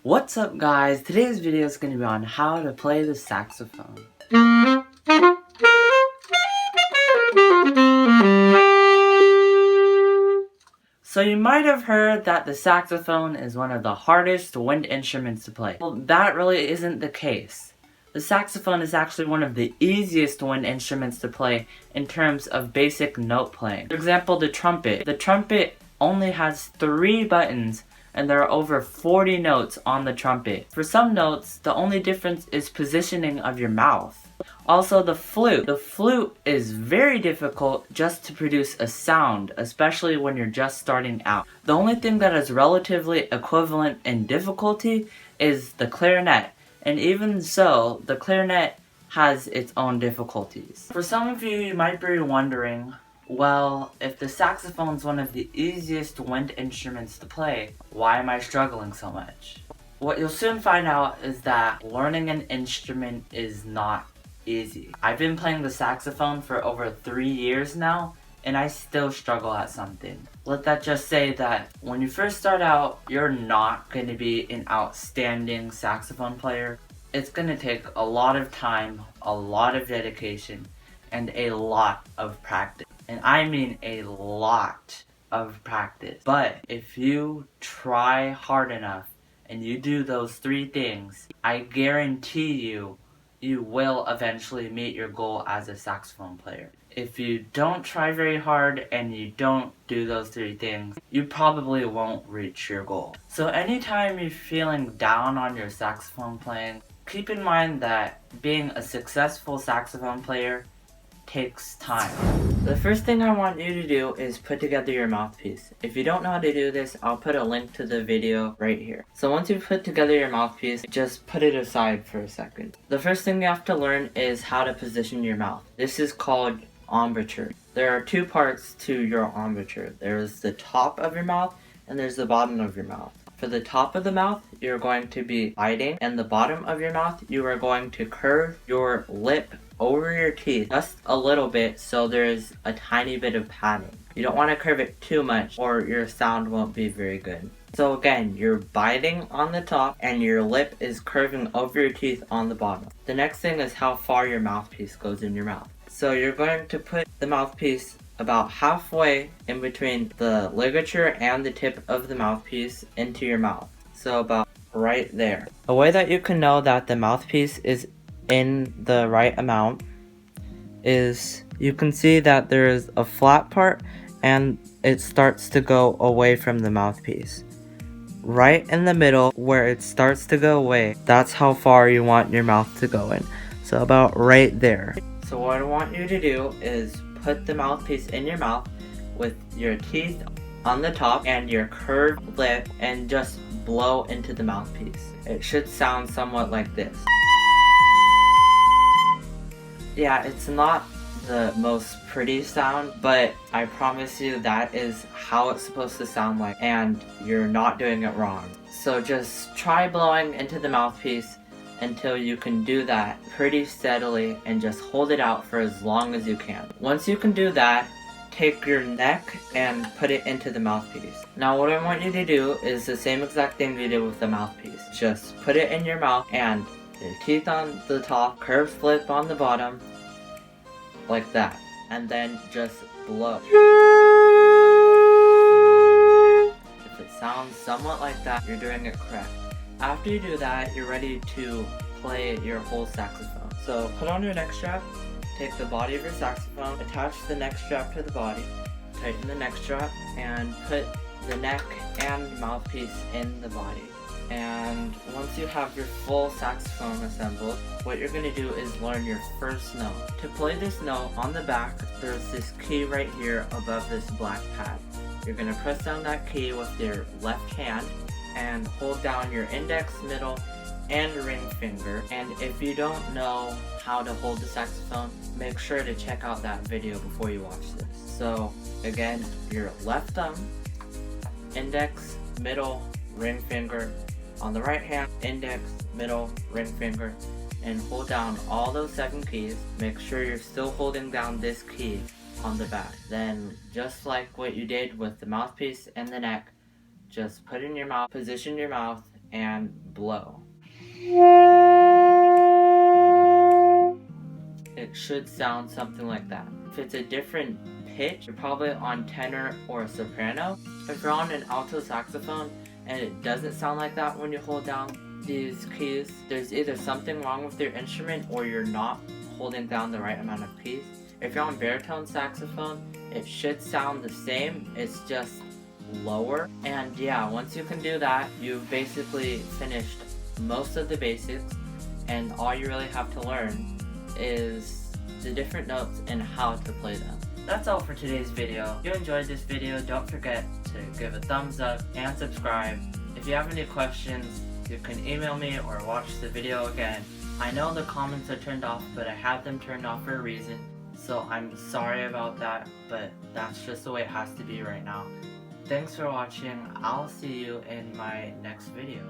What's up guys, today's video is going to be on how to play the saxophone. So you might have heard that the saxophone is one of the hardest wind instruments to play. Well, that really isn't the case. The saxophone is actually one of the easiest wind instruments to play in terms of basic note playing. For example, the trumpet. The trumpet only has 3 buttons and there are over 40 notes on the trumpet. For some notes, the only difference is positioning of your mouth. Also, the flute. The flute is very difficult just to produce a sound, especially when you're just starting out. The only thing that is relatively equivalent in difficulty is the clarinet, and even so, the clarinet has its own difficulties. For some of you, you might be wondering, well, if the saxophone is one of the easiest wind instruments to play, why am I struggling so much? What you'll soon find out is that learning an instrument is not easy. I've been playing the saxophone for over 3 years now, and I still struggle at something. Let that just say that when you first start out, you're not going to be an outstanding saxophone player. It's going to take a lot of time, a lot of dedication, and a lot of practice. And I mean a lot of practice. But if you try hard enough and you do those 3 things, I guarantee you, you will eventually meet your goal as a saxophone player. If you don't try very hard and you don't do those 3 things, you probably won't reach your goal. So anytime you're feeling down on your saxophone playing, keep in mind that being a successful saxophone player takes time. The first thing I want you to do is put together your mouthpiece. If you don't know how to do this, I'll put a link to the video right here. So once you've put together your mouthpiece, just put it aside for a second. The first thing you have to learn is how to position your mouth. This is called embouchure. There are 2 parts to your embouchure. There's the top of your mouth and there's the bottom of your mouth. For the top of the mouth, you're going to be biting, and the bottom of your mouth, you are going to curve your lip over your teeth just a little bit so there's a tiny bit of padding. You don't want to curve it too much or your sound won't be very good. So again, you're biting on the top and your lip is curving over your teeth on the bottom. The next thing is how far your mouthpiece goes in your mouth. So you're going to put the mouthpiece about halfway in between the ligature and the tip of the mouthpiece into your mouth. So about right there. A way that you can know that the mouthpiece is in the right amount is you can see that there is a flat part and it starts to go away from the mouthpiece. Right in the middle where it starts to go away, that's how far you want your mouth to go in. So about right there. So what I want you to do is put the mouthpiece in your mouth with your teeth on the top and your curved lip and just blow into the mouthpiece. It should sound somewhat like this. Yeah, it's not the most pretty sound, but I promise you that is how it's supposed to sound like, and you're not doing it wrong. So just try blowing into the mouthpiece until you can do that pretty steadily and just hold it out for as long as you can. Once you can do that, take your neck and put it into the mouthpiece. Now what I want you to do is the same exact thing you did with the mouthpiece. Just put it in your mouth and your teeth on the top, curved lip on the bottom, like that. And then just blow. If it sounds somewhat like that, you're doing it correct. After you do that, you're ready to play your whole saxophone. So put on your neck strap, take the body of your saxophone, attach the neck strap to the body, tighten the neck strap, and put the neck and mouthpiece in the body. And once you have your full saxophone assembled, what you're going to do is learn your first note. To play this note, on the back, there's this key right here above this black pad. You're going to press down that key with your left hand and hold down your index, middle, and ring finger. And if you don't know how to hold the saxophone, make sure to check out that video before you watch this. So again, your left thumb, index, middle, ring finger. On the right hand, index, middle, ring finger, and hold down all those 7 keys. Make sure you're still holding down this key on the back. Then, just like what you did with the mouthpiece and the neck, just put in your mouth, position your mouth, and blow. It should sound something like that. If it's a different pitch, you're probably on tenor or soprano. If you're on an alto saxophone and it doesn't sound like that when you hold down these keys, there's either something wrong with your instrument or you're not holding down the right amount of keys. If you're on baritone saxophone, it should sound the same, it's just lower. And yeah, once you can do that, you've basically finished most of the basics, and all you really have to learn is the different notes and how to play them. That's all for today's video. If you enjoyed this video, don't forget to give a thumbs up and subscribe. If you have any questions, you can email me or watch the video again. I know the comments are turned off, but I have them turned off for a reason, so I'm sorry about that, but that's just the way it has to be right now. Thanks for watching. I'll see you in my next video.